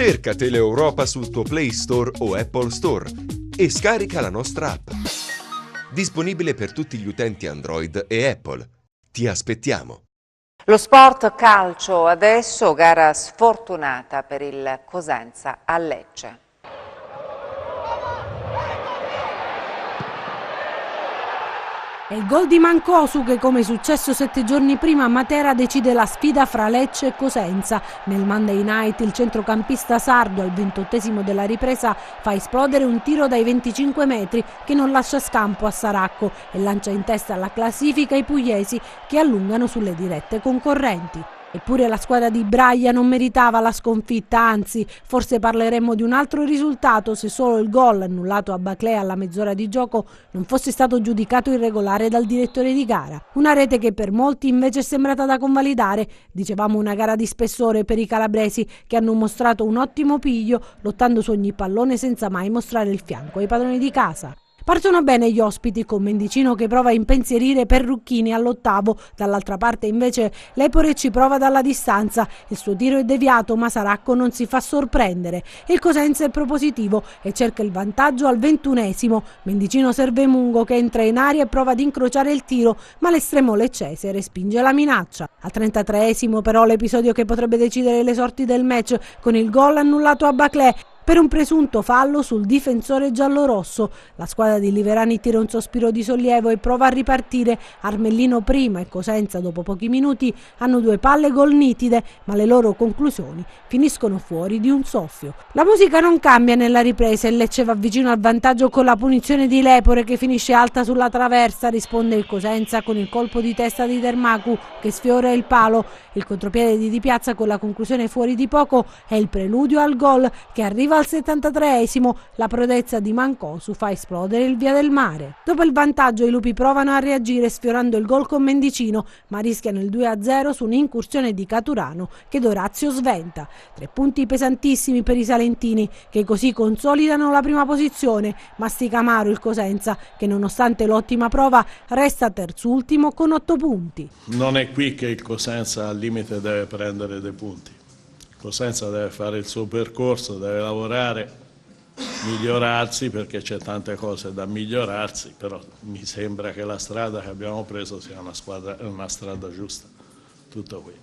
Cerca Teleeuropa sul tuo Play Store o Apple Store e scarica la nostra app. Disponibile per tutti gli utenti Android e Apple. Ti aspettiamo! Lo sport calcio adesso, gara sfortunata per il Cosenza a Lecce. È il gol di Mancosu che, come successo 7 giorni prima a Matera, decide la sfida fra Lecce e Cosenza. Nel Monday Night il centrocampista sardo al 28esimo della ripresa fa esplodere un tiro dai 25 metri che non lascia scampo a Saracco e lancia in testa alla classifica i pugliesi che allungano sulle dirette concorrenti. Eppure la squadra di Braia non meritava la sconfitta, anzi, forse parleremmo di un altro risultato se solo il gol annullato a Baclea alla mezz'ora di gioco non fosse stato giudicato irregolare dal direttore di gara. Una rete che per molti invece è sembrata da convalidare. Dicevamo una gara di spessore per i calabresi che hanno mostrato un ottimo piglio lottando su ogni pallone senza mai mostrare il fianco ai padroni di casa. Partono bene gli ospiti con Mendicino che prova a impensierire Perrucchini all'8º, dall'altra parte invece Lepore ci prova dalla distanza, il suo tiro è deviato ma Saracco non si fa sorprendere e il Cosenza è propositivo e cerca il vantaggio al 21esimo, Mendicino serve Mungo che entra in aria e prova ad incrociare il tiro ma l'estremo leccese respinge la minaccia. Al 33esimo però l'episodio che potrebbe decidere le sorti del match con il gol annullato a Baclea per un presunto fallo sul difensore giallorosso. La squadra di Liverani tira un sospiro di sollievo e prova a ripartire. Armellino prima e Cosenza dopo pochi minuti hanno 2 palle gol nitide, ma le loro conclusioni finiscono fuori di un soffio. La musica non cambia nella ripresa e Lecce va vicino al vantaggio con la punizione di Lepore che finisce alta sulla traversa, risponde il Cosenza con il colpo di testa di Dermacu che sfiora il palo. Il contropiede di Di Piazza con la conclusione fuori di poco è il preludio al gol che arriva al 73esimo, la prodezza di Mancosu fa esplodere il Via del Mare. Dopo il vantaggio i lupi provano a reagire sfiorando il gol con Mendicino, ma rischiano il 2-0 su un'incursione di Caturano che Dorazio sventa. 3 punti pesantissimi per i salentini che così consolidano la prima posizione, mastica amaro il Cosenza che nonostante l'ottima prova resta terzultimo con 8 punti. Non è qui che il Cosenza al limite deve prendere dei punti. Cosenza deve fare il suo percorso, deve lavorare, migliorarsi perché c'è tante cose da migliorarsi, però mi sembra che la strada che abbiamo preso sia una strada giusta. Tutto qui.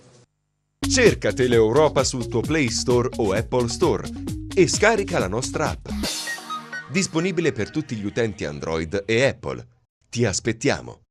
Cerca Teleeuropa sul tuo Play Store o Apple Store e scarica la nostra app. Disponibile per tutti gli utenti Android e Apple. Ti aspettiamo!